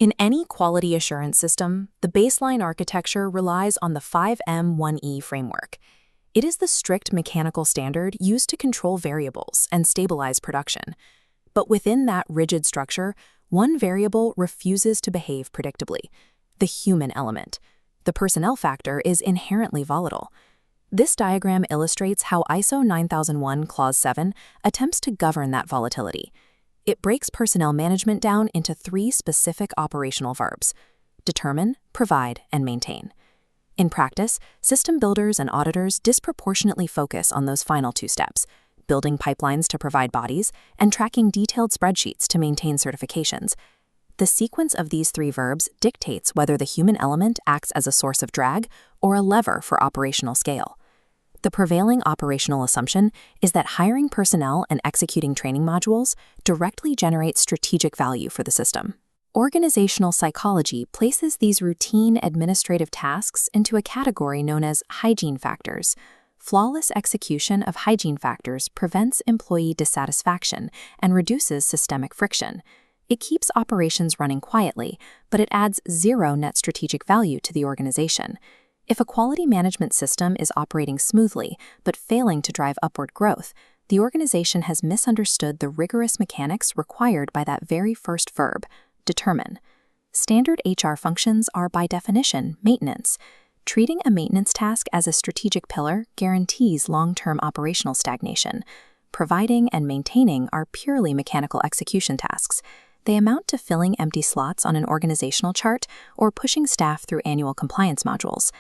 In any quality assurance system, the baseline architecture relies on the 5M1E framework. It is the strict mechanical standard used to control variables and stabilize production. But within that rigid structure, one variable refuses to behave predictably: the human element. The personnel factor is inherently volatile. This diagram illustrates how ISO 9001 Clause 7 attempts to govern that volatility. It breaks personnel management down into 3 specific operational verbs: determine, provide, and maintain. In practice, system builders and auditors disproportionately focus on those final 2 steps: building pipelines to provide bodies and tracking detailed spreadsheets to maintain certifications. The sequence of these 3 verbs dictates whether the human element acts as a source of drag or a lever for operational scale. The prevailing operational assumption is that hiring personnel and executing training modules directly generates strategic value for the system. Organizational psychology places these routine administrative tasks into a category known as hygiene factors. Flawless execution of hygiene factors prevents employee dissatisfaction and reduces systemic friction. It keeps operations running quietly, but it adds 0 net strategic value to the organization. If a quality management system is operating smoothly but failing to drive upward growth, the organization has misunderstood the rigorous mechanics required by that very first verb, determine. Standard HR functions are by definition maintenance. Treating a maintenance task as a strategic pillar guarantees long-term operational stagnation. Providing and maintaining are purely mechanical execution tasks. They amount to filling empty slots on an organizational chart or pushing staff through annual compliance modules.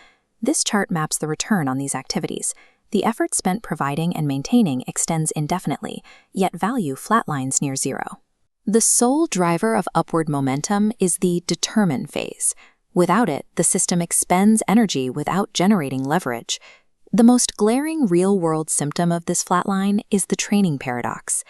This chart maps the return on these activities. The effort spent providing and maintaining extends indefinitely, yet value flatlines near 0. The sole driver of upward momentum is the determine phase. Without it, the system expends energy without generating leverage. The most glaring real-world symptom of this flatline is the training paradox.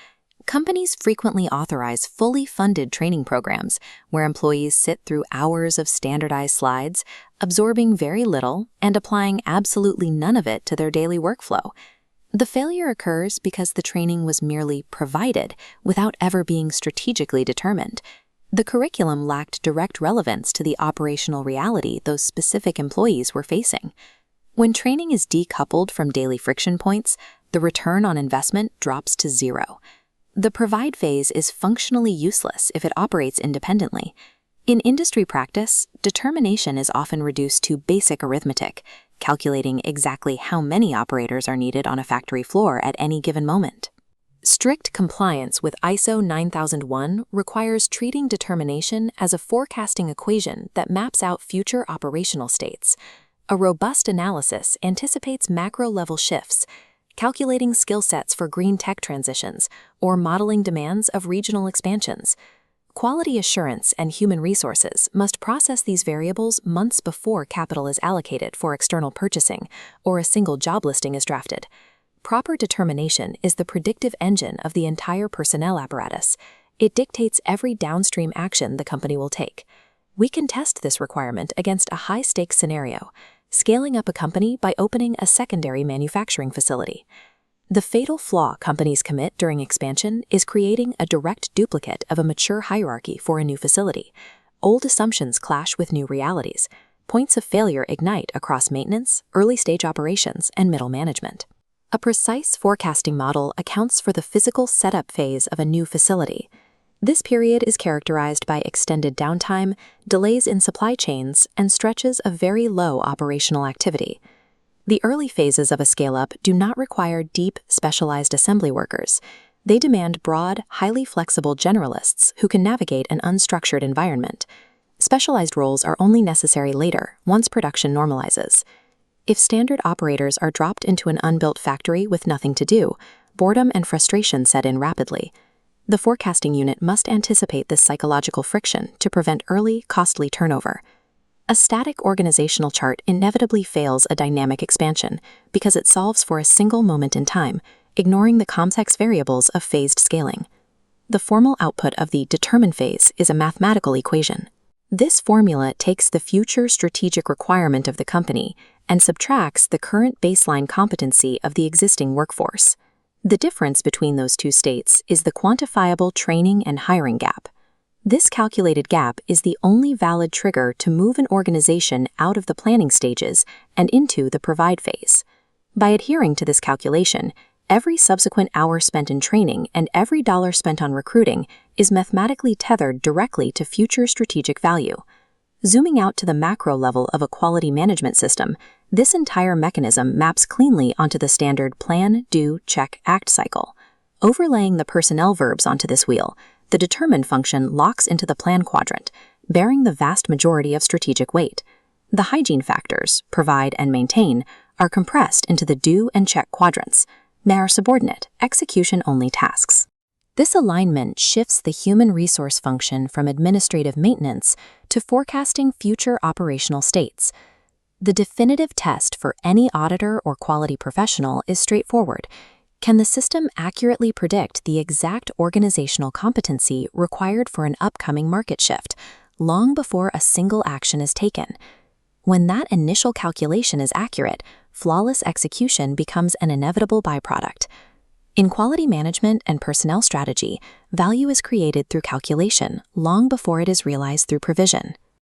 Companies frequently authorize fully funded training programs where employees sit through hours of standardized slides, absorbing very little and applying absolutely none of it to their daily workflow. The failure occurs because the training was merely provided without ever being strategically determined. The curriculum lacked direct relevance to the operational reality those specific employees were facing. When training is decoupled from daily friction points, the return on investment drops to 0. The provide phase is functionally useless if it operates independently. In industry practice, determination is often reduced to basic arithmetic, calculating exactly how many operators are needed on a factory floor at any given moment. Strict compliance with ISO 9001 requires treating determination as a forecasting equation that maps out future operational states. A robust analysis anticipates macro-level shifts, calculating skill sets for green tech transitions, or modeling demands of regional expansions. Quality assurance and human resources must process these variables months before capital is allocated for external purchasing or a single job listing is drafted. Proper determination is the predictive engine of the entire personnel apparatus. It dictates every downstream action the company will take. We can test this requirement against a high-stakes scenario: scaling up a company by opening a secondary manufacturing facility. The fatal flaw companies commit during expansion is creating a direct duplicate of a mature hierarchy for a new facility. Old assumptions clash with new realities. Points of failure ignite across maintenance, early-stage operations, and middle management. A precise forecasting model accounts for the physical setup phase of a new facility. This period is characterized by extended downtime, delays in supply chains, and stretches of very low operational activity. The early phases of a scale-up do not require deep, specialized assembly workers. They demand broad, highly flexible generalists who can navigate an unstructured environment. Specialized roles are only necessary later, once production normalizes. If standard operators are dropped into an unbuilt factory with nothing to do, boredom and frustration set in rapidly. The forecasting unit must anticipate this psychological friction to prevent early, costly turnover. A static organizational chart inevitably fails a dynamic expansion because it solves for a single moment in time, ignoring the complex variables of phased scaling. The formal output of the determine phase is a mathematical equation. This formula takes the future strategic requirement of the company and subtracts the current baseline competency of the existing workforce. The difference between those two states is the quantifiable training and hiring gap. This calculated gap is the only valid trigger to move an organization out of the planning stages and into the provide phase. By adhering to this calculation, every subsequent hour spent in training and every dollar spent on recruiting is mathematically tethered directly to future strategic value. Zooming out to the macro level of a quality management system, this entire mechanism maps cleanly onto the standard plan, do, check, act cycle. Overlaying the personnel verbs onto this wheel, the determine function locks into the plan quadrant, bearing the vast majority of strategic weight. The hygiene factors, provide and maintain, are compressed into the do and check quadrants. They are subordinate, execution-only tasks. This alignment shifts the human resource function from administrative maintenance to forecasting future operational states. The definitive test for any auditor or quality professional is straightforward. Can the system accurately predict the exact organizational competency required for an upcoming market shift, long before a single action is taken? When that initial calculation is accurate, flawless execution becomes an inevitable byproduct. In quality management and personnel strategy, value is created through calculation long before it is realized through provision.